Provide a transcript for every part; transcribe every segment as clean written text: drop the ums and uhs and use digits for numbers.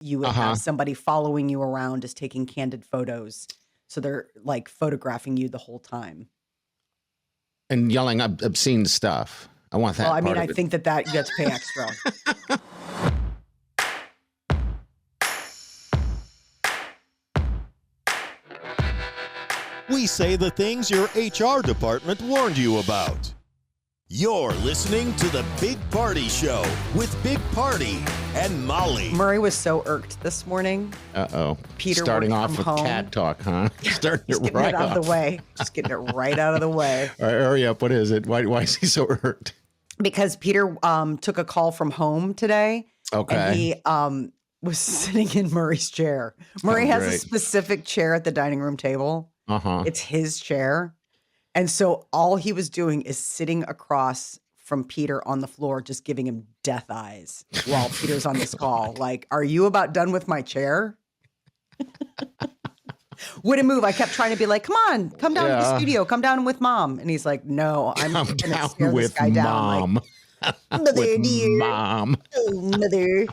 you would have somebody following you around just taking candid photos. So they're like photographing you the whole time. And yelling obscene stuff. I want that. Well, I mean, I think that you have to pay extra. We say the things your HR department warned you about. You're listening to The Big Party Show with Big Party and Molly. Murray was so irked this morning. Uh-oh. Peter starting off with home. cat talk, huh? Starting Just it getting right it out of the way. Just getting it right out of the way. All right, hurry up. What is it? Why is he so irked? Because Peter took a call from home today. Okay. And he was sitting in Murray's chair. Murray has a specific chair at the dining room table. It's his chair. And so all he was doing is sitting across from Peter on the floor, just giving him death eyes while Peter's on this call. Like, are you about done with my chair? Wouldn't move. I kept trying to be like, come on, come down to the studio. Come down with mom. And he's like, no, I'm going to stare this guy down. Like, mother, dear. Mom. Oh, mother.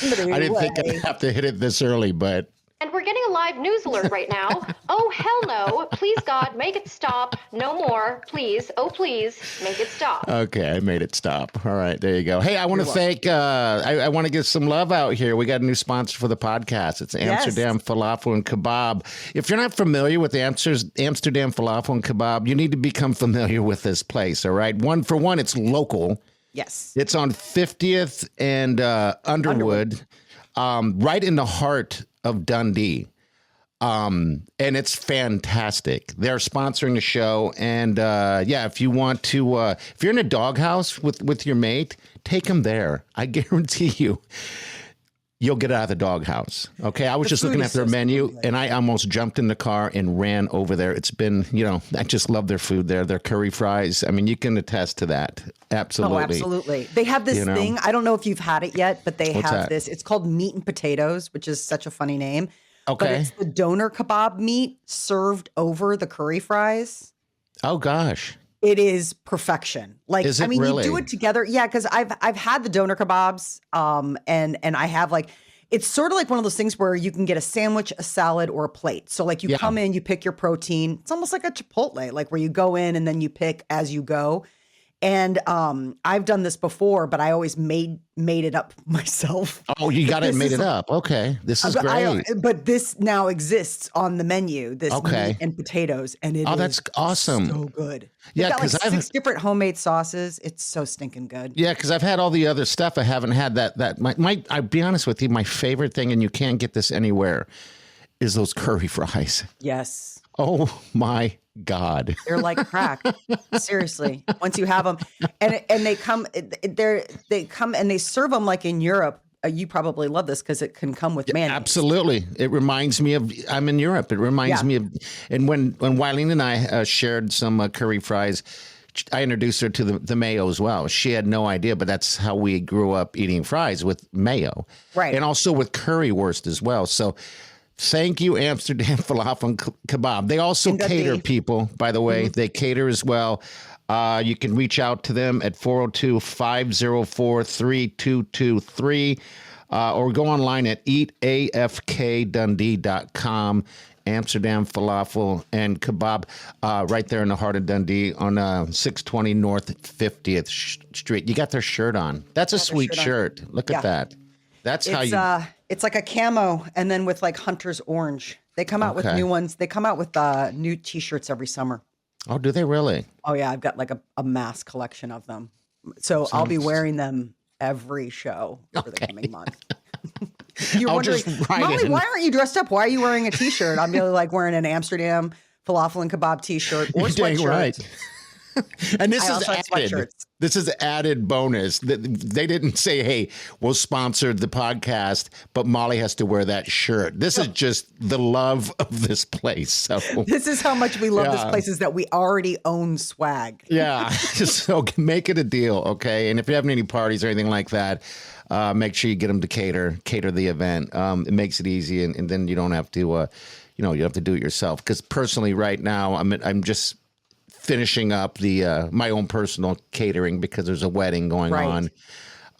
I didn't think I'd have to hit it this early, but... And we're getting a live news alert right now. Oh, hell no. Please, God, make it stop. No more. Please. Oh, please, make it stop. Okay, I made it stop. All right, there you go. Hey, I want to thank, I want to give some love out here. We got a new sponsor for the podcast. It's Amsterdam Falafel and Kabob. If you're not familiar with the Amsterdam Falafel and Kabob, you need to become familiar with this place, all right? One for one, it's local. Yes. It's on 50th and Underwood. Right in the heart of Dundee. And it's fantastic. They're sponsoring the show. And if you want to, if you're in a doghouse with your mate, take them there. I guarantee you'll get out of the doghouse. Okay. I was just looking at their menu and I almost jumped in the car and ran over there. It's been, I just love their food there. Their curry fries. I mean, you can attest to that. Absolutely. Oh, absolutely. They have this thing. I don't know if you've had it yet, but they have this. It's called meat and potatoes, which is such a funny name. Okay. But it's the doner kebab meat served over the curry fries. Oh, gosh. It is perfection. Like, is it really? You do it together. Yeah, because I've had the doner kebabs, and I have it's sort of like one of those things where you can get a sandwich, a salad, or a plate. So like you come in, you pick your protein. It's almost like a Chipotle, like where you go in and then you pick as you go. And I've done this before, but I always made it up myself. Oh, you got it made it up. Okay. This is great. But this now exists on the menu, this meat and potatoes. And that's awesome. So good. Yeah, because I've 6 different homemade sauces. It's so stinking good. Yeah, because I've had all the other stuff. I haven't had that. I'll be honest with you, my favorite thing, and you can't get this anywhere, is those curry fries. Yes. Oh my God. They're like crack. Seriously. Once you have them and they come and they serve them like in Europe. You probably love this because it can come with mayonnaise. Absolutely. It reminds me of, I'm in Europe. It reminds me of, and when Wileen and I shared some curry fries, I introduced her to the mayo as well. She had no idea, but that's how we grew up eating fries, with mayo. Right. And also with currywurst as well. So thank you, Amsterdam Falafel and Kebab. They also cater people, by the way. They cater as well. You can reach out to them at 402-504-3223 or go online at eatafkdundee.com. Amsterdam Falafel and Kebab right there in the heart of Dundee on 620 North 50th Street. You got their shirt on. That's a sweet shirt. Look at that. That's how you... It's like a camo and then with like Hunter's Orange. They come out with new ones. They come out with new T-shirts every summer. Oh, do they really? Oh, yeah. I've got like a mass collection of them. So I'll be wearing them every show for the coming month. You're wondering, Molly, why aren't you dressed up? Why are you wearing a T-shirt? I'm really like wearing an Amsterdam Falafel and Kebab T-shirt or sweatshirt. You're right. And this is added. This is added bonus. They didn't say, "Hey, we'll sponsor the podcast," but Molly has to wear that shirt. This is just the love of this place. So this is how much we love this place, is that we already own swag. Yeah, so make it a deal, okay? And if you're having any parties or anything like that, make sure you get them to cater the event. It makes it easy, and then you don't have to, you have to do it yourself. Because personally, right now, I'm just finishing up the my own personal catering because there's a wedding going on.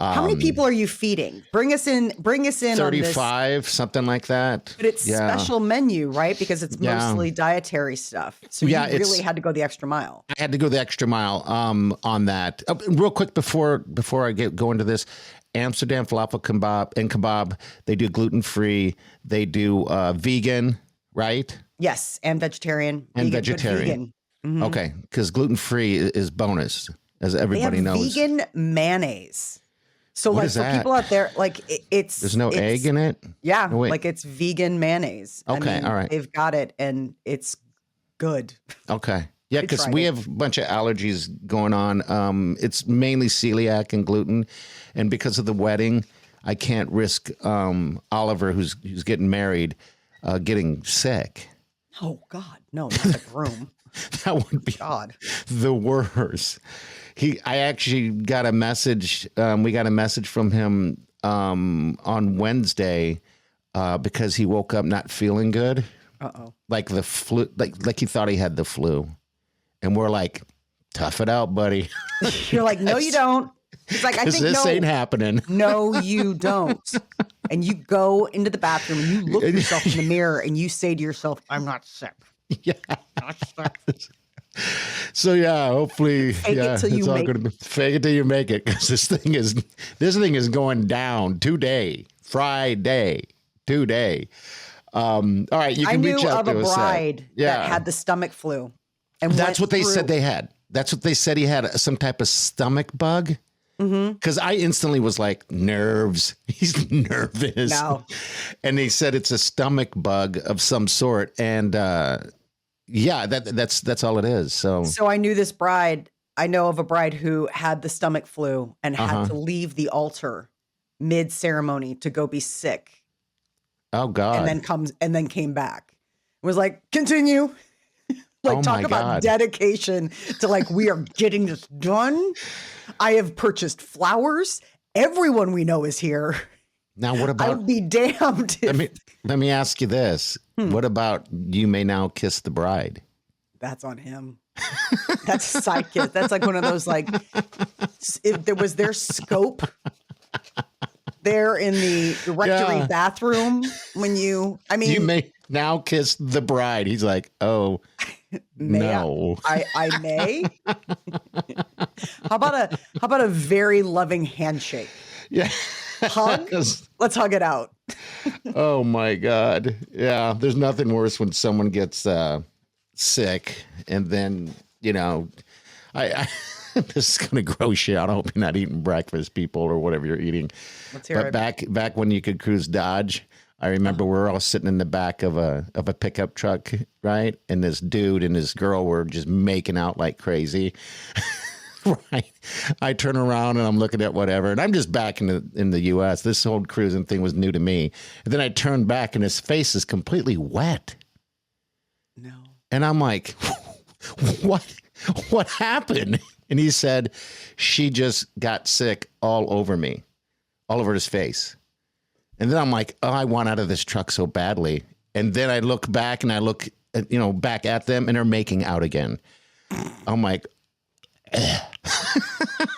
How many people are you feeding? Bring us in on this. 35, something like that. But it's special menu, right? Because it's mostly dietary stuff. So you really had to go the extra mile. I had to go the extra mile on that. Real quick before I go into this, Amsterdam falafel kebab, they do gluten-free. They do vegan, right? Yes, and vegetarian. And vegetarian. Mm-hmm. Okay, because gluten-free is bonus, as everybody knows. Vegan mayonnaise. So what like is for that? people out there, like it's there's no egg in it. Yeah, no, like it's vegan mayonnaise. Okay, all right. They've got it, and it's good. Okay, yeah, because we have a bunch of allergies going on. It's mainly celiac and gluten, and because of the wedding, I can't risk Oliver, who's getting married, getting sick. Oh God, no, not the groom. That would be the worst. I actually got a message. We got a message from him on Wednesday because he woke up not feeling good. Like the flu, like he thought he had the flu, and we're like, "Tough it out, buddy." You're like, "No, you don't." He's like, "I think this ain't happening." No, you don't. And you go into the bathroom and you look yourself in the mirror and you say to yourself, "I'm not sick." Yeah. So yeah, hopefully, fake it till you make it. Fake it till you make it, because this thing is going down today, Friday, today. All right, you can reach out to us. I knew of a bride that had the stomach flu, and that's what they said they had. That's what they said he had, some type of stomach bug. Because I instantly was like, nerves. He's nervous. No. And they said it's a stomach bug of some sort, and yeah, that's all it is. So I knew this bride. I know of a bride who had the stomach flu and had to leave the altar mid ceremony to go be sick. Oh God! And then came back. Was like, continue. Talk about dedication to like, we are getting this done. I have purchased flowers. Everyone we know is here. Now, what about? I would be damned. Let me ask you this: what about you may now kiss the bride? That's on him. That's a side kiss. That's like one of those like, if there was their scope there in the rectory bathroom when you may now kiss the bride. He's like, oh. No, I may. How about a very loving handshake? Yeah, hug. Let's hug it out. Oh my God! Yeah, there's nothing worse when someone gets sick, and then I this is gonna gross you out. I hope you're not eating breakfast, people, or whatever you're eating. Let's hear it. Back when you could cruise Dodge. I remember we're all sitting in the back of a pickup truck, right? And this dude and this girl were just making out like crazy. Right. I turn around and I'm looking at whatever, and I'm just back in the U.S. This whole cruising thing was new to me. And then I turn back and his face is completely wet. No. And I'm like, what happened? And he said, she just got sick all over me, all over his face. And then I'm like, oh, I want out of this truck so badly. And then I look back and I look, back at them, and they're making out again. I'm like,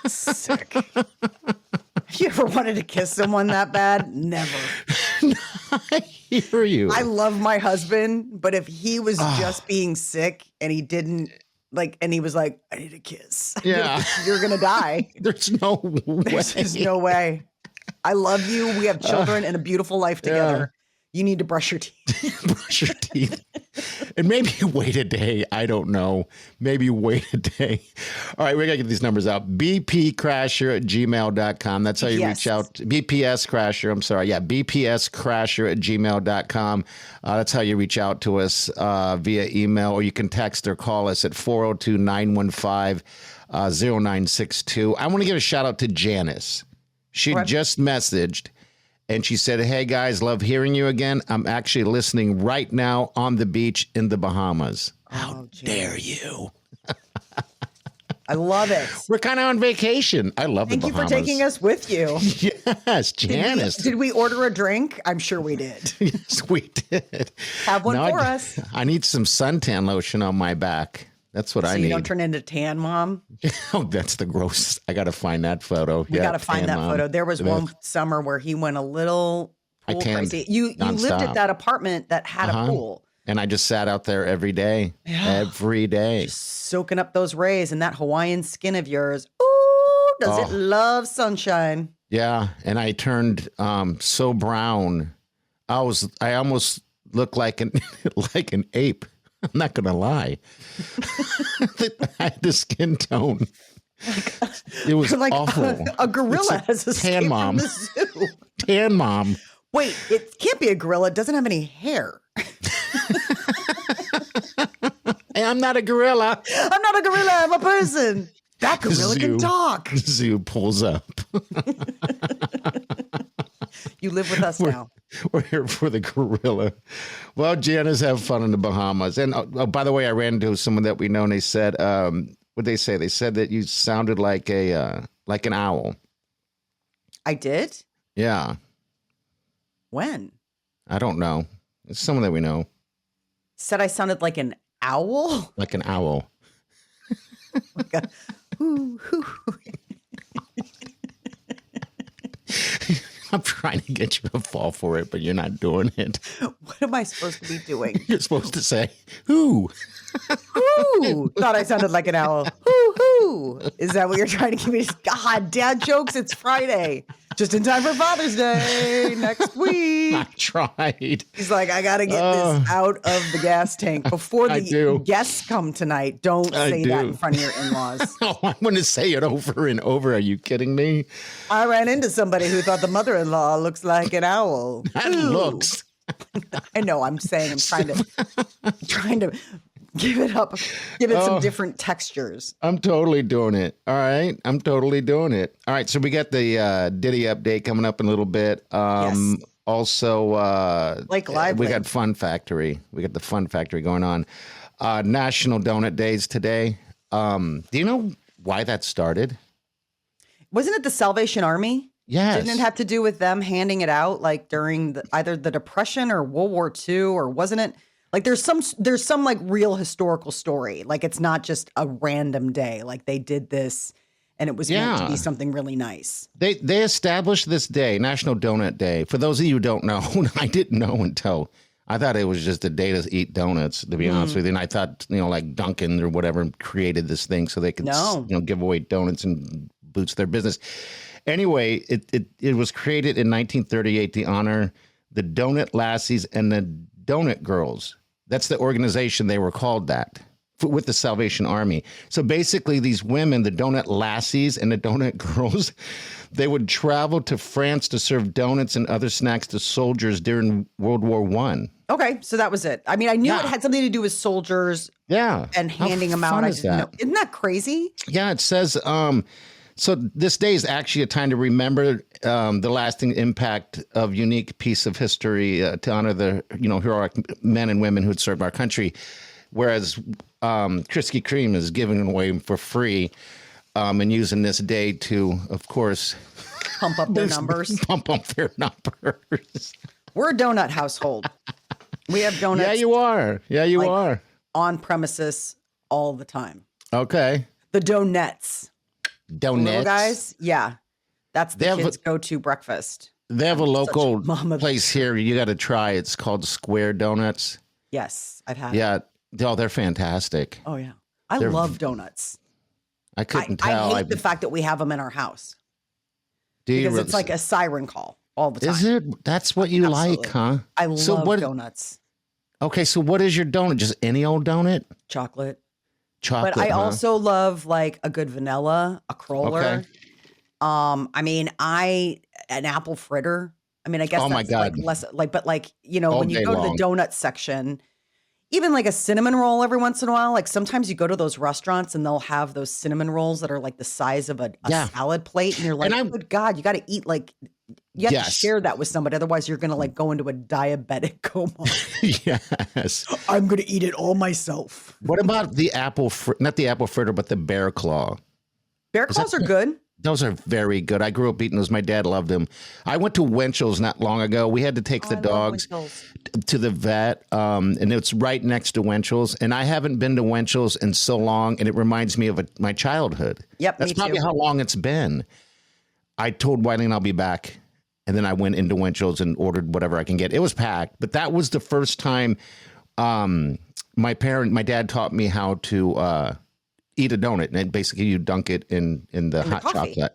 sick. Have you ever wanted to kiss someone that bad? Never. I hear you. I love my husband, but if he was just being sick and he didn't and he was like, I need a kiss. Yeah. You're going to die. There's no way. There's no way. I love you. We have children and a beautiful life together. You need to brush your teeth. Brush your teeth. And maybe wait a day. I don't know. Maybe wait a day. All right, we got to get these numbers out. bpcrasher@gmail.com. That's how you reach out. BPS Crasher. I'm sorry. Yeah, bpscrasher@gmail.com. That's how you reach out to us via email, or you can text or call us at 402-915-0962. I want to give a shout out to Janice. She just messaged, and she said, hey, guys, love hearing you again. I'm actually listening right now on the beach in the Bahamas. How dare you? I love it. We're kind of on vacation. I love the Bahamas. Thank you for taking us with you. Yes, Janice. Did we order a drink? I'm sure we did. Yes, we did. Have one for us. I need some suntan lotion on my back. That's what I So need. you don't turn into tan mom. Oh, that's the gross. I got to find that photo. We got to find that photo. There was one summer where he went a little pool crazy. You lived at that apartment that had a pool. And I just sat out there every day. Yeah. Every day. Just soaking up those rays, and that Hawaiian skin of yours. Ooh, does it love sunshine? Yeah. And I turned so brown. I almost looked like an ape. I'm not gonna lie. I had the skin tone. It was like awful. A gorilla has a tan mom. From the zoo. Tan mom. Wait, it can't be a gorilla. It doesn't have any hair. Hey, I'm not a gorilla. I'm not a gorilla. I'm a person. That gorilla can talk. Zoo pulls up. You live with us now. We're here for the gorilla. Well, Janice, have fun in the Bahamas. And by the way, I ran into someone that we know, and they said, what'd they say? They said that you sounded like an owl. I did? Yeah. When? I don't know. It's someone that we know. Said I sounded like an owl? Like an owl. Like a hoo, hoo. I'm trying to get you to fall for it, but you're not doing it. What am I supposed to be doing? You're supposed to say, "Who?" Who? Thought I sounded like an owl. Who? Is that what you're trying to give me? God, dad jokes. It's Friday. Just in time for Father's Day next week. I tried. He's like, I got to get this out of the gas tank before the guests come tonight. Don't say that in front of your in-laws. Oh, I'm going to say it over and over. Are you kidding me? I ran into somebody who thought the mother-in-law looks like an owl. That looks. I know. I'm saying I'm trying to give it up, give it some different textures. I'm totally doing it. All right. I'm totally doing it. All right. So we got the Diddy update coming up in a little bit. Yes. Also, Blake Lively. We got Fun Factory. We got the Fun Factory going on. National Donut Days today. Do you know why that started? Wasn't it the Salvation Army? Yes. Didn't it have to do with them handing it out like during either the Depression or World War II, or wasn't it? Like there's some like real historical story. Like it's not just a random day. Like they did this and it was meant to be something really nice. They established this day, National Donut Day. For those of you who don't know, I didn't know until I thought it was just a day to eat donuts, to be honest with you. And I thought, like Dunkin' or whatever created this thing so they could give away donuts and boost their business. Anyway, it was created in 1938 to honor the Donut Lassies and the Donut Girls. That's the organization they were called that with the Salvation Army. So basically these women, the Donut Lassies and the Donut Girls, they would travel to France to serve donuts and other snacks to soldiers during World War I. Okay, so that was it. I mean, I knew it had something to do with soldiers and handing them out. I didn't know. Isn't that crazy? Yeah, it says... So this day is actually a time to remember the lasting impact of unique piece of history to honor the heroic men and women who had served our country. Whereas Krispy Kreme is giving away for free and using this day to, of course, pump up their numbers. Pump up their numbers. We're a donut household. We have donuts. Yeah, you are. Yeah, you are. On premises all the time. Okay. The donuts. Donuts. Little guys, yeah. That's the kids' go-to breakfast. They have a local place here you got to try. It's called Square Donuts. Yes, I've had it. Yeah, they're fantastic. Oh, yeah. I love donuts. I couldn't tell. I hate the fact that we have them in our house. Because it's like a siren call all the time. Is it? That's what you like, huh? I love donuts. Okay, so what is your donut? Just any old donut? Chocolate. Chocolate, but I also love like a good vanilla, a cruller. Okay. I mean, an apple fritter. I mean, I guess that's like less like, but like, when you go to the donut section, even like a cinnamon roll every once in a while, like sometimes you go to those restaurants and they'll have those cinnamon rolls that are like the size of a salad plate. And you're like, good God, you got to eat like, you have to share that with somebody. Otherwise you're going to like go into a diabetic coma. Yes. I'm going to eat it all myself. What about the not the apple fritter, but the bear claw? Bear claws are good. Those are very good. I grew up eating those. My dad loved them. I went to Winchell's not long ago. We had to take the dogs to the vet, and it's right next to Winchell's. And I haven't been to Winchell's in so long, and it reminds me of my childhood. Yep, That's me probably too. how long it's been. I told Whiting I'll be back, and then I went into Winchell's and ordered whatever I can get. It was packed, but that was the first time my dad taught me how to eat a donut, and basically you dunk it in the hot chocolate.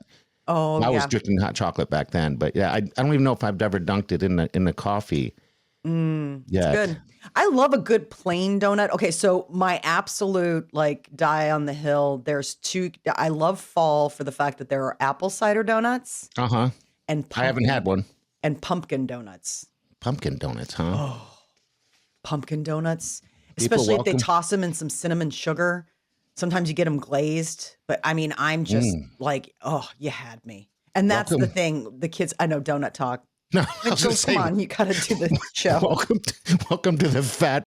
Oh, I was drinking hot chocolate back then, but yeah, I don't even know if I've ever dunked it in the coffee. Yeah, good. I love a good plain donut. Okay, so my absolute like die on the hill. There's two. I love fall for the fact that there are apple cider donuts. And I haven't had one. And pumpkin donuts. Pumpkin donuts, huh? Oh, pumpkin donuts, especially if they toss them in some cinnamon sugar. Sometimes you get them glazed, but I mean, I'm just like, oh, you had me. And that's the thing. The kids, I know donut talk. No, come on, you got to do the show. Welcome to the Fat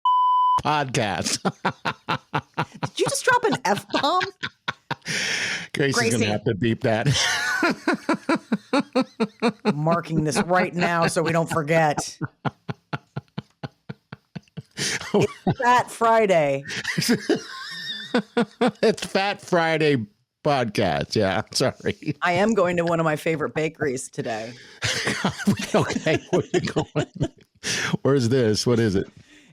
Podcast. Did you just drop an F-bomb? Gracie's going to have to beep that. Marking this right now so we don't forget. It's Fat Friday. It's Fat Friday podcast. Yeah, sorry. I am going to one of my favorite bakeries today. Okay, where are you going? Where's this? What is it?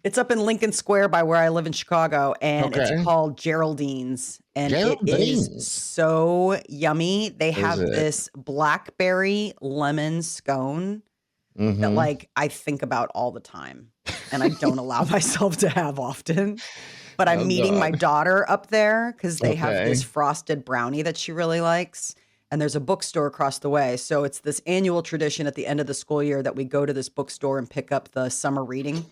It's up in Lincoln Square by where I live in Chicago, and it's called Geraldine's. And it is so yummy. They have this blackberry lemon scone that like I think about all the time, and I don't allow myself to have often. But I'm meeting my daughter up there because they have this frosted brownie that she really likes. And there's a bookstore across the way. So it's this annual tradition at the end of the school year that we go to this bookstore and pick up the summer reading.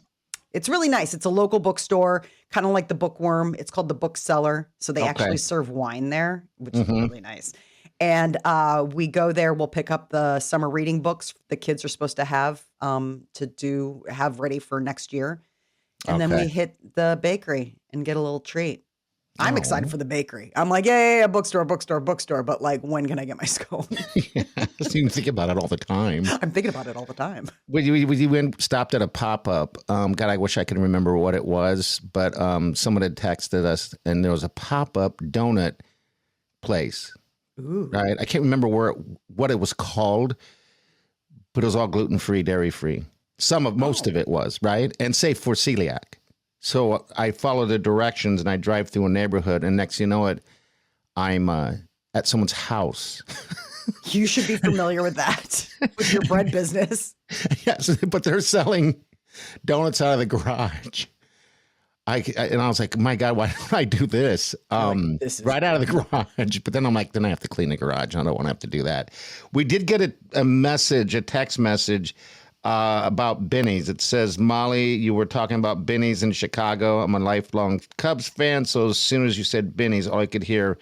It's really nice. It's a local bookstore, kind of like the Bookworm. It's called the Bookseller. So they actually serve wine there, which is really nice. And we go there. We'll pick up the summer reading books the kids are supposed to have ready for next year. And then we hit the bakery and get a little treat. I'm excited for the bakery. I'm like, yeah, bookstore. But like, when can I get my scone? Yeah, you think about it all the time. I'm thinking about it all the time. We went stopped at a pop-up. God, I wish I could remember what it was, but someone had texted us, and there was a pop-up donut place. Ooh. Right? I can't remember what it was called, but it was all gluten-free, dairy-free. Most of it was, right? And safe for celiac. So I follow the directions and I drive through a neighborhood, and next you know it, I'm at someone's house. You should be familiar with that, with your bread business. Yes, but they're selling donuts out of the garage. And I was like, my God, why don't I do this? Right out of the garage. But then I'm like, then I have to clean the garage. I don't want to have to do that. We did get a text message about Benny's. It says, Molly, you were talking about Benny's in Chicago. I'm a lifelong Cubs fan, so as soon as you said Benny's, all I could hear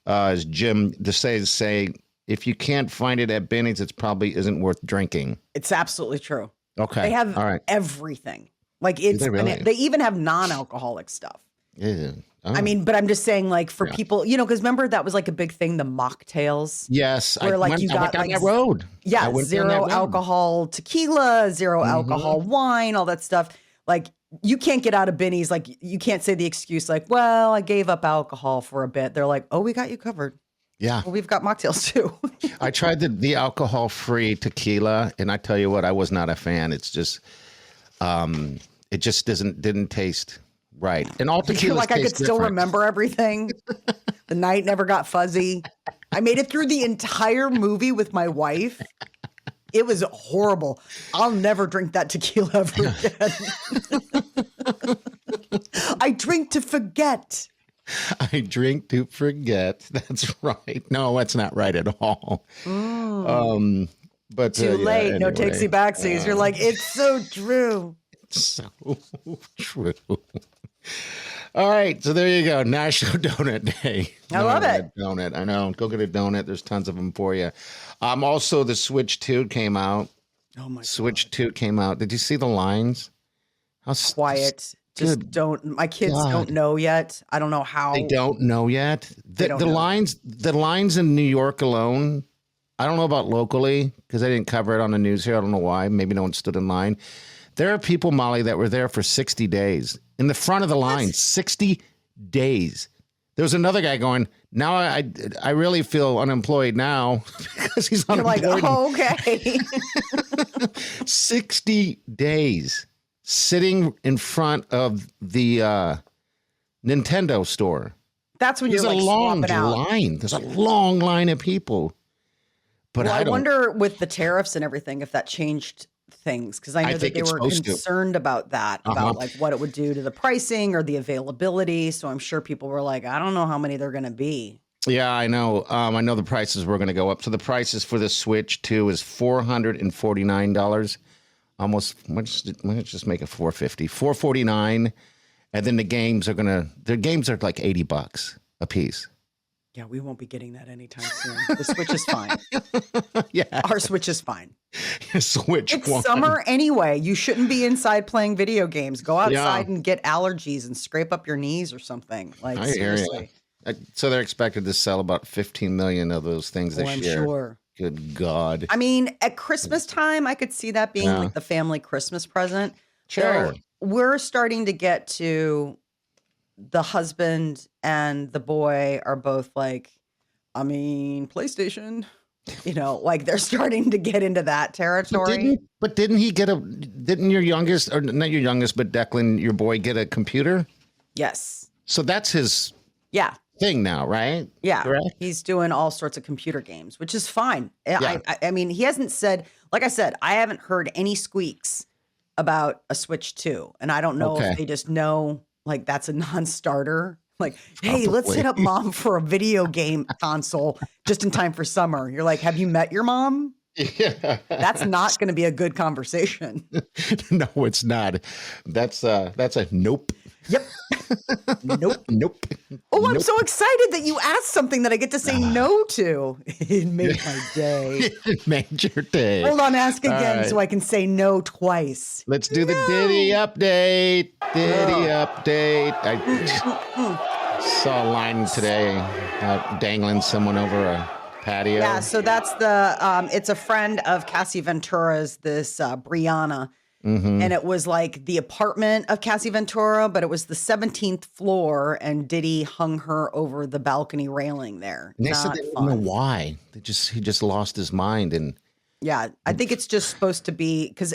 is Jim say, if you can't find it at Benny's, it probably isn't worth drinking. It's absolutely true. Okay. They have everything. Like they even have non-alcoholic stuff. Yeah. Oh. I mean, but I'm just saying, like, for people, because remember that was like a big thing, the mocktails. Yes, where I went down that road. Yeah, zero alcohol tequila, zero alcohol wine, all that stuff. Like, you can't get out of Benny's. Like, you can't say the excuse like, well, I gave up alcohol for a bit. They're like, oh, we got you covered. Yeah, well, we've got mocktails too. I tried the alcohol-free tequila, and I tell you what, I was not a fan. It's just, it just didn't taste right. And all tequilas like I could still remember everything. The night never got fuzzy. I made it through the entire movie with my wife. It was horrible. I'll never drink that tequila ever again. I drink to forget. I drink to forget. That's right. No, that's not right at all. But too late. Anyway. No takesy backsies. You're like, it's so true. It's so true. All right, so there you go. National Donut Day. I love it. Donut. I know. Go get a donut. There's tons of them for you. Also, the Switch 2 came out. Oh my! Switch 2 came out. Did you see the lines? Quiet. just don't. My kids don't know yet. I don't know how. They don't know yet. The lines in New York alone. I don't know about locally because I didn't cover it on the news here. I don't know why. Maybe no one stood in line. There are people, Molly, that were there for 60 days in the front of the line. 60 days. There was another guy going, now I really feel unemployed now because he's unemployed. You're like, oh, okay. 60 days sitting in front of the Nintendo store. That's when There's you're like a long swapping out. line. There's a long line of people. But well, I wonder with the tariffs and everything if that changed things, because I know that they were concerned about that, about like what it would do to the pricing or the availability. So I'm sure people were like, I don't know how many they're going to be. Yeah, I know. I know the prices were going to go up. So the prices for the Switch 2 is $449. Almost, let's just make it $450. $449. And then the games are like $80 a piece. Yeah, we won't be getting that anytime soon. The Switch is fine. Yeah. Our Switch is fine. Switch It's one. summer anyway. You shouldn't be inside playing video games. Go outside and get allergies and scrape up your knees or something. Like, seriously. So they're expected to sell about 15 million of those things this year. I'm sure. Good God. I mean, at Christmas time, I could see that being like the family Christmas present. Sure. So we're starting to get to the husband and the boy are both like, I mean, PlayStation, like they're starting to get into that territory. But didn't your youngest, or not your youngest, but Declan, your boy, get a computer? Yes. So that's his thing now, right? Yeah. Correct? He's doing all sorts of computer games, which is fine. Yeah. I mean, he hasn't said, like I said, I haven't heard any squeaks about a Switch 2. And I don't know if they just know like that's a non-starter. Like, hey, let's hit up mom for a video game console just in time for summer. You're like, have you met your mom? Yeah. That's not going to be a good conversation. No, it's not. That's a nope. Yep. Nope. Nope. Oh, I'm so excited that you asked something that I get to say no to. It made my day. It made your day. Hold on, ask again so I can say no twice. Let's do the Diddy update. Update. I saw a line today dangling someone over a patio. Yeah, so that's it's a friend of Cassie Ventura's, this Brianna. Mm-hmm. And it was like the apartment of Cassie Ventura, but it was the 17th floor, and Diddy hung her over the balcony railing there. And they said they didn't know why. He just lost his mind. And yeah, I think it's just supposed to be because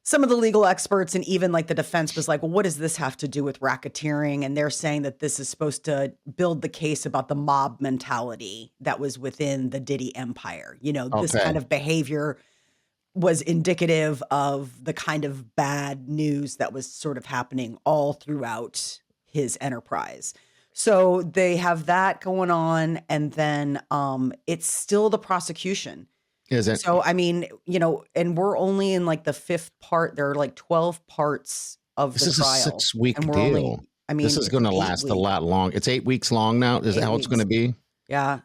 some of the legal experts and even like the defense was like, well, what does this have to do with racketeering? And they're saying that this is supposed to build the case about the mob mentality that was within the Diddy empire. This kind of behavior was indicative of the kind of bad news that was sort of happening all throughout his enterprise. So they have that going on. And then it's still the prosecution. Is it? So, I mean, and we're only in like the 5th part. There are like 12 parts of the trial. This is a 6-week deal. This is going to last a lot long. It's 8 weeks long now. Is that how it's going to be? Yeah.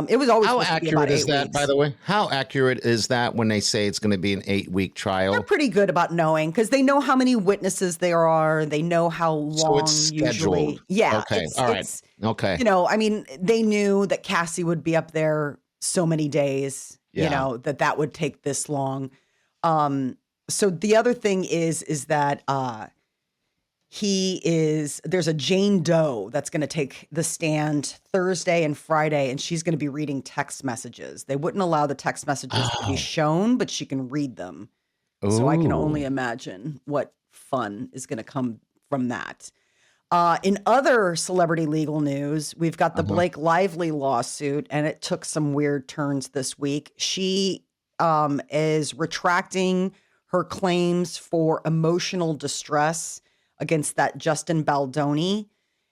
It was always how accurate is that, by the way? How accurate is that when they say it's going to be an 8-week trial? They're pretty good about knowing because they know how many witnesses there are. They know how long. So it's scheduled. Usually. Yeah. Okay. All right. Okay. I mean, they knew that Cassie would be up there so many days. Yeah. That would take this long. So the other thing is that there's a Jane Doe that's going to take the stand Thursday and Friday, and she's going to be reading text messages. They wouldn't allow the text messages to be shown, but she can read them. Ooh. So I can only imagine what fun is going to come from that. In other celebrity legal news, we've got the Blake Lively lawsuit, and it took some weird turns this week. She is retracting her claims for emotional distress against that Justin Baldoni.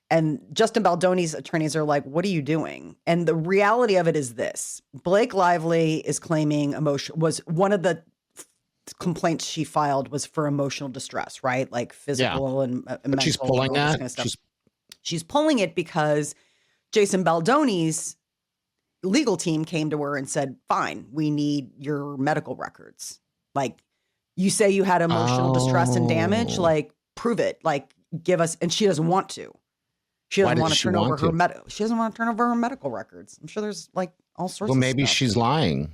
And Justin Baldoni's attorneys are like, what are you doing? And the reality of it is this. Blake Lively is claiming was one of the complaints she filed was for emotional distress, right? Like physical and mental. But she's pulling that. Kind of she's pulling it because Jason Baldoni's legal team came to her and said, fine, we need your medical records. Like, you say you had emotional distress and damage, like, prove it. Like, give us, and she doesn't want to. She doesn't want to turn over her she doesn't want to turn over her medical records. I'm sure there's like all sorts of stuff. Well, maybe she's lying.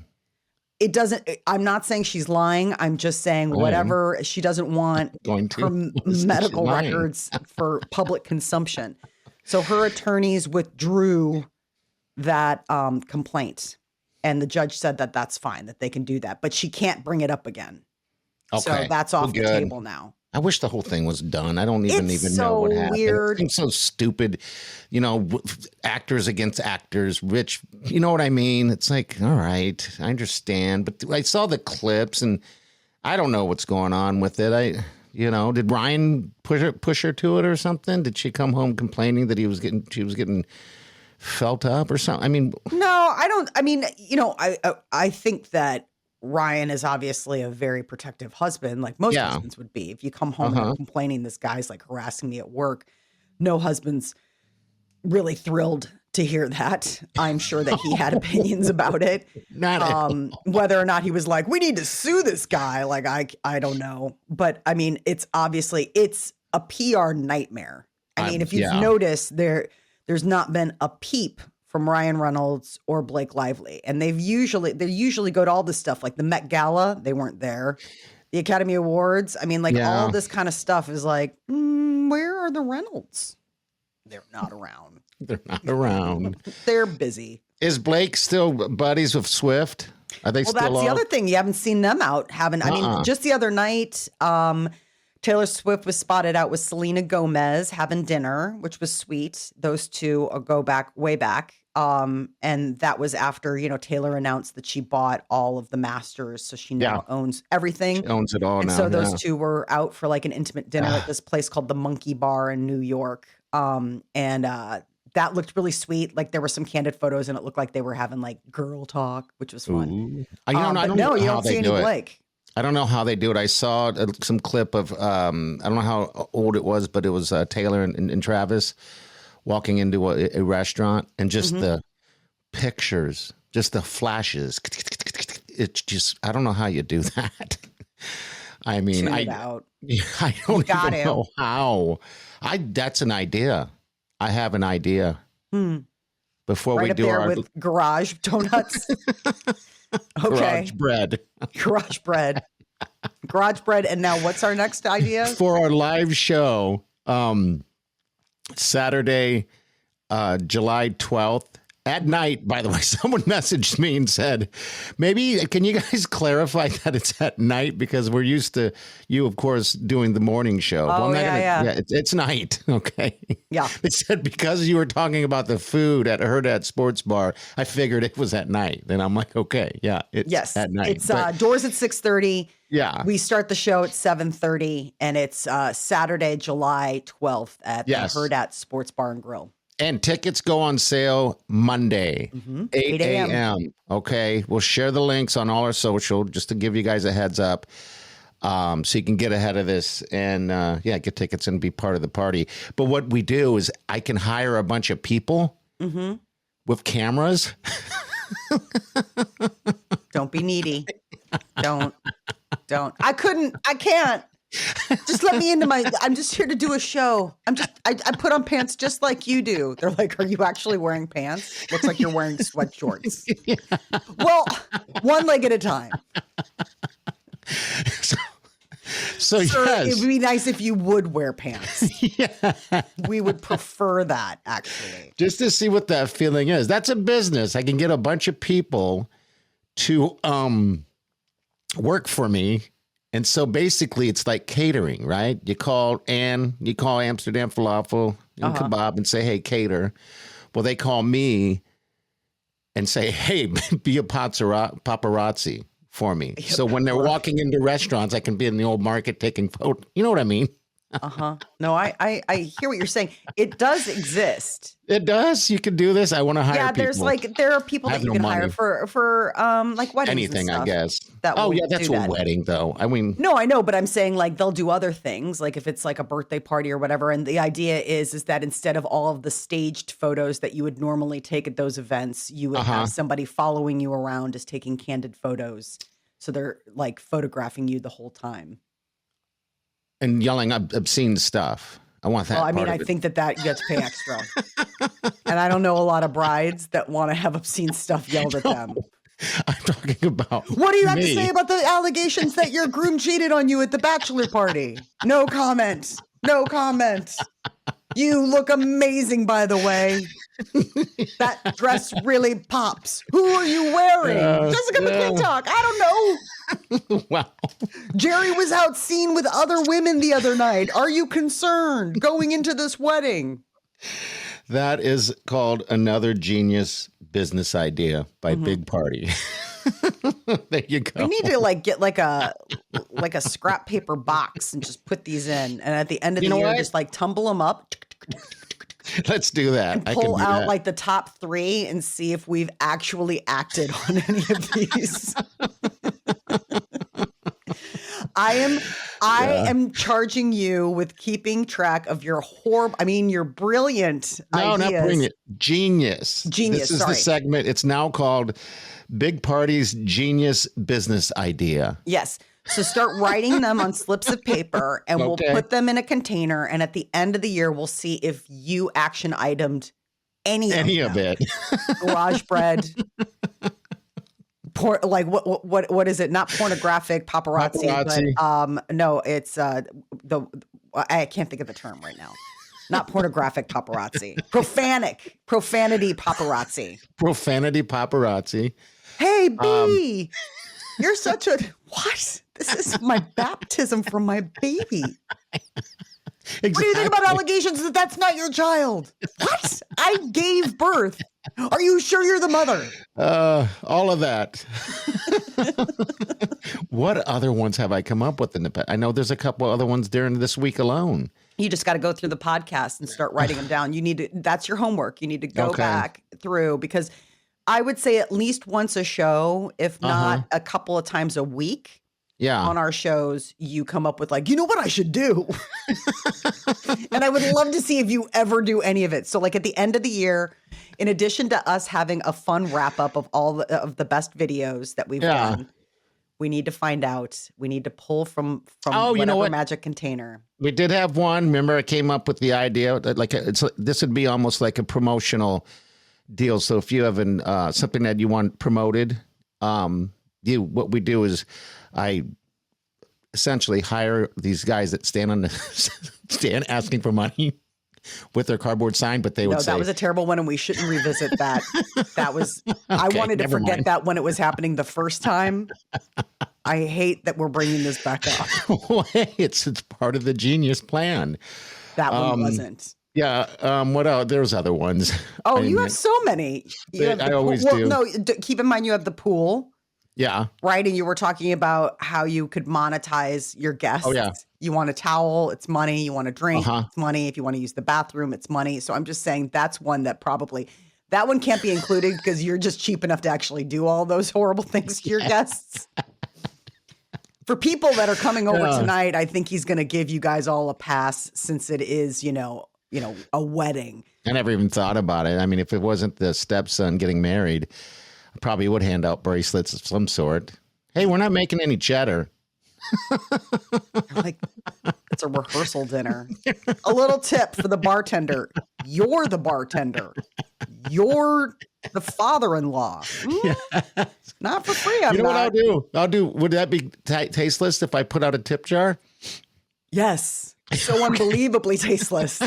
It doesn't, I'm not saying she's lying. I'm just saying whatever, she doesn't want her medical records for public consumption. So her attorneys withdrew that complaint, and the judge said that that's fine, that they can do that, but she can't bring it up again. Okay. So that's off the table now. I wish the whole thing was done. I don't even know what happened. Weird. It seems so stupid. You know, actors against actors, rich. You know what I mean? It's like, all right, I understand. But I saw the clips, and I don't know what's going on with it. Did Ryan push her to it or something? Did she come home complaining that she was getting felt up or something? I mean, no, I don't. I mean, I think that Ryan is obviously a very protective husband, like most husbands would be. If you come home and you're complaining, this guy's like harassing me at work, no husband's really thrilled to hear that. I'm sure that he had opinions about it. Whether or not he was like, we need to sue this guy. Like, I don't know. But I mean, it's a PR nightmare. I mean, if you've noticed, there's not been a peep from Ryan Reynolds or Blake Lively. And they usually go to all this stuff, like the Met Gala, they weren't there. The Academy Awards. I mean, like all this kind of stuff is like, where are the Reynolds? They're not around. They're not around. They're busy. Is Blake still buddies with Swift? Are they still that's the other thing. You haven't seen them out, haven't? I mean, just the other night, Taylor Swift was spotted out with Selena Gomez having dinner, which was sweet. Those two go way back. And that was after, Taylor announced that she bought all of the masters. So she now owns everything. She owns it all now. So those two were out for like an intimate dinner at this place called the Monkey Bar in New York. That looked really sweet. Like there were some candid photos and it looked like they were having like girl talk, which was fun. I don't know you how don't they see any do it. Blake. I don't know how they do it. I saw some clip of, I don't know how old it was, but it was Taylor and Travis walking into a restaurant, and just the pictures, just the flashes. It's just, I don't know how you do that. I mean, I don't even know how. That's an idea. I have an idea. Before we do our with garage donuts. Okay. Garage bread. And now what's our next idea? For our live show, Saturday, July 12th at night. By the way, someone messaged me and said, maybe can you guys clarify that it's at night, because we're used to you, of course, doing the morning show. It's night. Okay. Yeah. They said because you were talking about the food at Herdad Sports Bar, I figured it was at night. And I'm like, okay, yeah, it's at night. It's doors at 6:30. Yeah. We start the show at 7:30, and it's Saturday, July 12th at the Herdad Sports Bar and Grill. And tickets go on sale Monday, 8 a.m. Okay. We'll share the links on all our social just to give you guys a heads up, so you can get ahead of this and, get tickets and be part of the party. But what we do is I can hire a bunch of people with cameras. Don't be needy. Don't. I can't. Just let me into I'm just here to do a show. I put on pants just like you do. They're like, are you actually wearing pants? Looks like you're wearing sweat shorts. Yeah. Well, one leg at a time. So Sir, yes. It would be nice if you would wear pants. We would prefer that, actually. Just to see what that feeling is. That's a business. I can get a bunch of people to work for me. And so basically it's like catering, right? You call Amsterdam falafel and kabob and say, hey, cater. Well, they call me and say, hey, be a paparazzi for me. So when they're walking into restaurants, I can be in the old market taking photos. You know what I mean? No, I hear what you're saying. It does exist. It does. You can do this. I want to hire people. Yeah, there are people that you can hire for like weddings. Anything, and stuff I guess. That's a wedding though. I mean, no, I know, but I'm saying like they'll do other things, like if it's like a birthday party or whatever. And the idea is that instead of all of the staged photos that you would normally take at those events, you would have somebody following you around just taking candid photos. So they're like photographing you the whole time. and yelling obscene stuff. I want that. Well, I mean, I think that you have to pay extra. And I don't know a lot of brides that want to have obscene stuff yelled at them. I'm talking about What do you have to say about the allegations that your groom cheated on you at the bachelor party? No comment. No comment. You look amazing, by the way. That dress really pops. Who are you wearing? Jessica McClintock. I don't know. Wow. Jerry was out seen with other women the other night. Are you concerned going into this wedding? That is called Another Genius Business Idea by Big Party. There you go. We need to get like a scrap paper box and just put these in, and at the end of the year, just tumble them up. Let's do that. And pull out the top 3 and see if we've actually acted on any of these. I am charging you with keeping track of your your brilliant ideas. No, not brilliant. Genius. Genius. This is the segment. It's now called Big Party's Genius Business Idea. Yes. So start writing them on slips of paper, and we'll put them in a container. And at the end of the year, we'll see if you action itemed any of it. Garage bread. What is it? Not pornographic paparazzi. But no, it's I can't think of the term right now. Not pornographic paparazzi. Profanity paparazzi. Profanity paparazzi. Hey, B, you're such a what? This is my baptism from my baby. Exactly. What do you think about allegations that that's not your child? What? I gave birth. Are you sure you're the mother? All of that. What other ones have I come up with in the past? I know there's a couple other ones during this week alone. You just got to go through the podcast and start writing them down. That's your homework. You need to go back through, because I would say at least once a show, if not a couple of times a week. Yeah. On our shows, you come up with you know what I should do? And I would love to see if you ever do any of it. So at the end of the year, in addition to us having a fun wrap up of all of the best videos that we've done, we need to find out. We need to pull from whatever magic container. We did have one. Remember, I came up with the idea that this would be almost like a promotional deal. So if you have something that you want promoted, what we do is I essentially hire these guys that stand on the stand asking for money with their cardboard sign, but they would say, that was a terrible one, and we shouldn't revisit that. That was, I wanted to forget that when it was happening the first time. I hate that we're bringing this back up. It's part of the genius plan. That one wasn't. Yeah. What else? There's other ones. Oh, you have so many. I always do. No, keep in mind you have the pool. Yeah. Right. And you were talking about how you could monetize your guests. Oh, yeah. You want a towel, it's money. You want a drink, it's money. If you want to use the bathroom, it's money. So I'm just saying that's one that that one can't be included because you're just cheap enough to actually do all those horrible things to your guests. For people that are coming over tonight, I think he's going to give you guys all a pass, since it is, a wedding. I never even thought about it. I mean, if it wasn't the stepson getting married, I probably would hand out bracelets of some sort. Hey, we're not making any cheddar. It's a rehearsal dinner. A little tip for the bartender. You're the bartender. You're the father-in-law. Not for free. What I'll do? Would that be tasteless if I put out a tip jar? Yes. So unbelievably tasteless.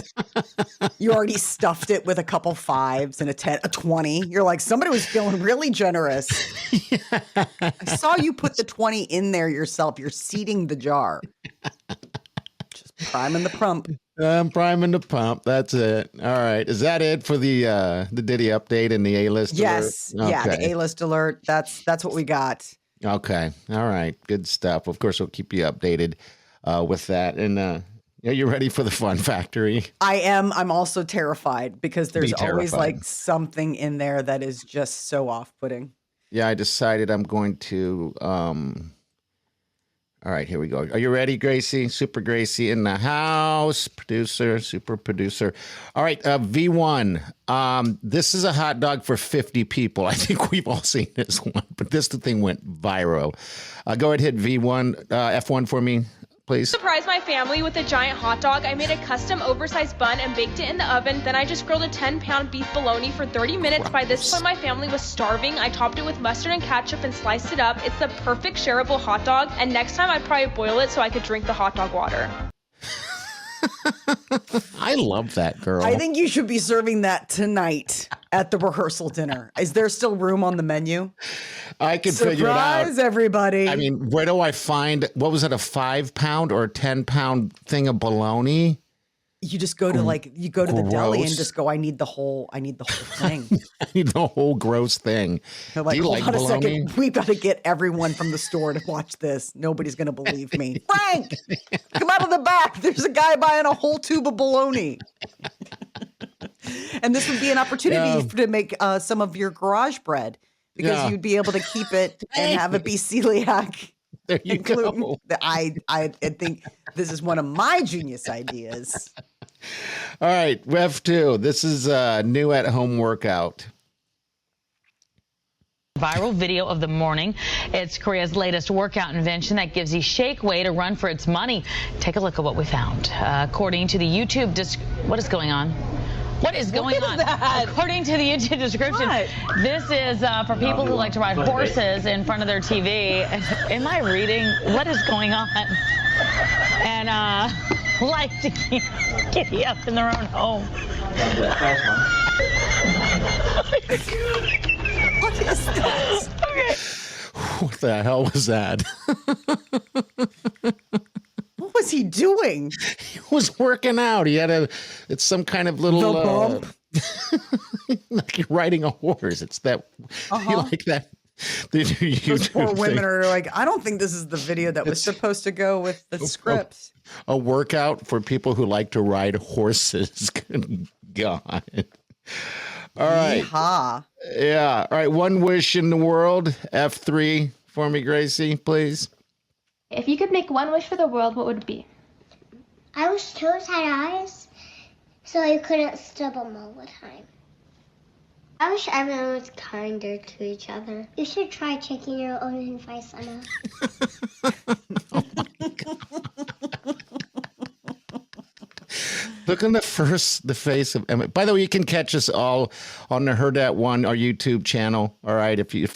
You already stuffed it with a couple 5s and a 10, a 20. You're like, somebody was feeling really generous. I saw you put the 20 in there yourself. You're seeding the jar. Just priming the pump. I'm priming the pump. That's it. All right. Is that it for the Diddy update and the A-list alert? Yes. Okay. Yeah, the A-list alert. That's what we got. Okay. All right. Good stuff. Of course, we'll keep you updated with that. And you ready for the fun factory? I am. I'm also terrified because there's always something in there that is just so off-putting. Yeah, I decided I'm going to all right, here we go. Are you ready, Gracie? Super Gracie in the house. Super producer. All right, V1. This is a hot dog for 50 people. I think we've all seen this one, but this thing went viral. Go ahead, hit V1, F1 for me. please. Surprised my family with a giant hot dog. I made a custom oversized bun and baked it in the oven. Then I just grilled a 10-pound beef bologna for 30 minutes. By this point, my family was starving. I topped it with mustard and ketchup and sliced it up. It's the perfect shareable hot dog. And next time I'd probably boil it so I could drink the hot dog water. I love that girl. I think you should be serving that tonight at the rehearsal dinner. Is there still room on the menu? I can figure it out. Surprise, everybody. I mean, where do I find, what was it, a 5-pound or a 10-pound thing of bologna? You just go to the deli and Gross. just go, I need the whole thing. I need the whole gross thing. They're like, Do you hold like on a bologna? second. We've got to get everyone from the store to watch this. Nobody's going to believe me. Frank, come out of the back. There's a guy buying a whole tube of bologna. And this would be an opportunity to make some of your garage bread because you'd be able to keep it and have it be celiac. There you go. I think this is one of my genius ideas. All right, Rev 2. This is a new at-home workout. Viral video of the morning. It's Korea's latest workout invention that gives you shake weight a run for its money. Take a look at what we found. According to the YouTube, what is going on? What is going on? According to the YouTube description, this is for people who like to ride horses in front of their TV. Am I reading? What is going on? And like to giddy up in their own home. What is that? Okay. What the hell was that? What was he doing? He was working out. He had it's some kind of little The bump? like you're riding a horse. It's that you like that. Those poor women are like, I don't think this is the video that was supposed to go with the script. A workout for people who like to ride horses. Good God. All right. Yeehaw. Yeah. All right. One wish in the world. F3 for me, Gracie, please. If you could make one wish for the world, what would it be? I wish toes had eyes, so you couldn't stub them all the time. I wish everyone was kinder to each other. You should try taking your own advice, Emma. Look on the face of Emma. By the way, you can catch us all on the Heard That One, our YouTube channel. All right, if you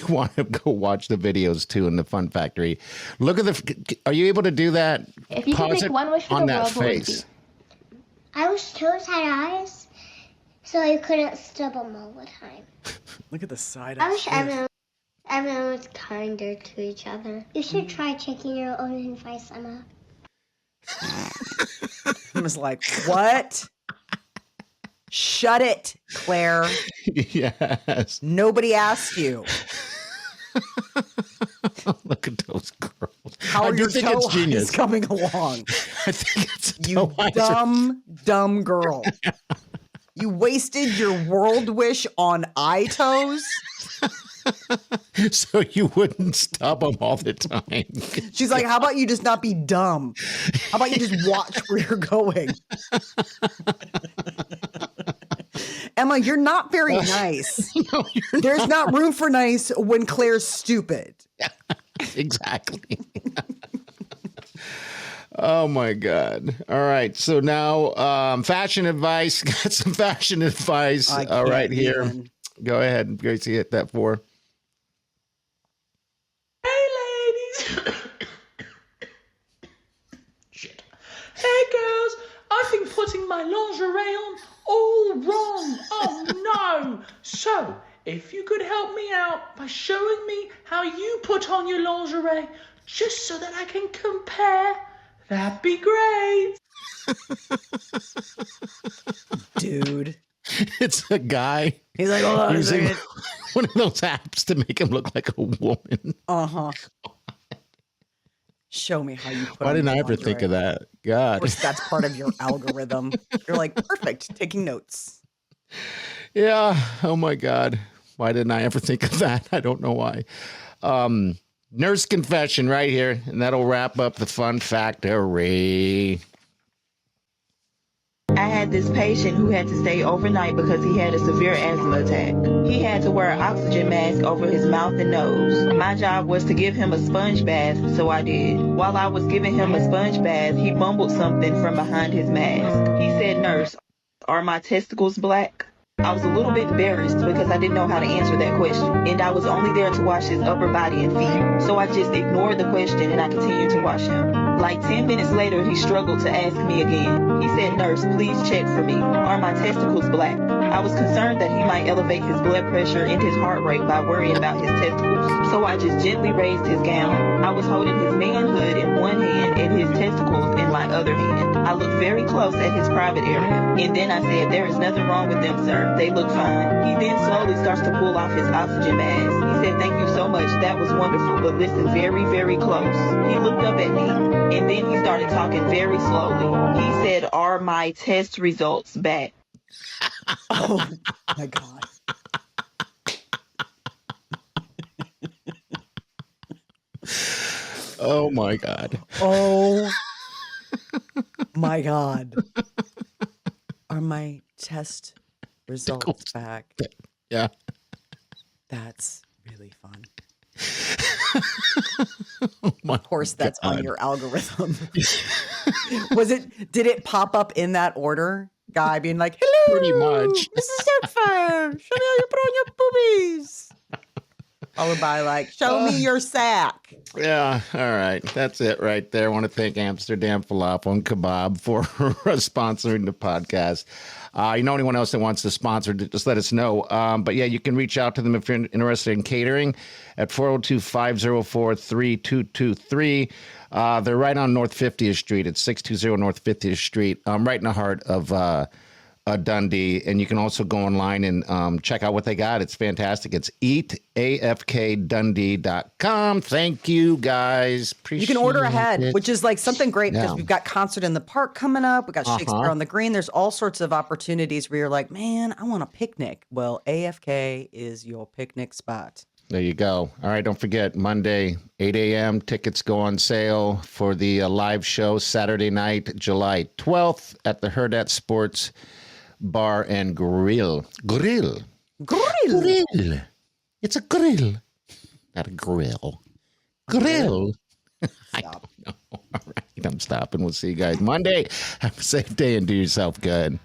want to go watch the videos too in the Fun Factory. Look at the. Are you able to do that? If you could make one wish for the world, what would it be? I wish toes had eyes, so you couldn't stub them all the time. Look at the side. I wish everyone was kinder to each other. You should try taking your own advice, Emma. I was like, what? Shut it, Claire. Yes. Nobody asked you. Look at those girls. How are your toe eyes coming along? I think it's you dumb girl. You wasted your world wish on eye toes? So you wouldn't stub them all the time. She's like, how about you just not be dumb? How about you just watch where you're going? Emma, you're not very nice. No, There's not room for nice when Claire's stupid. Exactly. Oh my God. All right. So now fashion advice. Got some fashion advice. All right, here. Even. Go ahead, Gracie, hit that 4. Shit. Hey girls, I've been putting my lingerie on all wrong. Oh no. So, if you could help me out by showing me how you put on your lingerie, just so that I can compare, that'd be great. Dude. It's a guy. He's like, hold on a using second. one of those apps to make him look like a woman. Uh-huh. Show me how you put Why on didn't your I ever think of lingerie. that? God. Of course, that's part of your algorithm. You're like, perfect, taking notes. Yeah. Oh my God. Why didn't I ever think of that? I don't know why. Nurse confession right here, and that'll wrap up the Fun Factory. I had this patient who had to stay overnight because he had a severe asthma attack. He had to wear an oxygen mask over his mouth and nose. My job was to give him a sponge bath, so I did. While I was giving him a sponge bath, he mumbled something from behind his mask. He said, "Nurse, are my testicles black?" I was a little bit embarrassed because I didn't know how to answer that question, and I was only there to wash his upper body and feet. So I just ignored the question and I continued to wash him. Like 10 minutes later, he struggled to ask me again. He said, "Nurse, please check for me. Are my testicles black?" I was concerned that he might elevate his blood pressure and his heart rate by worrying about his testicles. So I just gently raised his gown. I was holding his manhood in one hand and his testicles in my other hand. I looked very close at his private area. And then I said, "There is nothing wrong with them, sir. They look fine." He then slowly starts to pull off his oxygen mask. He said, "Thank you so much. That was wonderful, but listen very, very close." He looked up at me, and then he started talking very slowly. He said, "Are my test results back?" Oh my God. Oh my God. Oh my God. Are my test results back? Yeah. That's really fun. Oh of course, that's on your algorithm. Did it pop up in that order? Guy being like, "Hello, pretty much. Mrs. Doubtfire, show me how you put on your boobies." Followed by like, "Show me your sack." Yeah. All right. That's it right there. I want to thank Amsterdam Falafel and Kabob for sponsoring the podcast. You know anyone else that wants to sponsor, just let us know. But yeah, you can reach out to them if you're interested in catering at 402-504-3223. They're right on North 50th Street. It's 620 North 50th Street, right in the heart of Dundee. And you can also go online and check out what they got. It's fantastic. It's eatafkdundee.com. Thank you, guys. Appreciate You can order ahead, it. which is like something great because we've got Concert in the Park coming up. We got Shakespeare on the Green. There's all sorts of opportunities where you're like, man, I want a picnic. Well, AFK is your picnic spot. There you go. All right, don't forget, Monday, 8 a.m., tickets go on sale for the live show Saturday night, July 12th at the Hurrdat Sports Bar and Grill. Grill. It's a grill, not a grill. Grill. I don't know. All right, I'm stopping. We'll see you guys Monday. Have a safe day and do yourself good.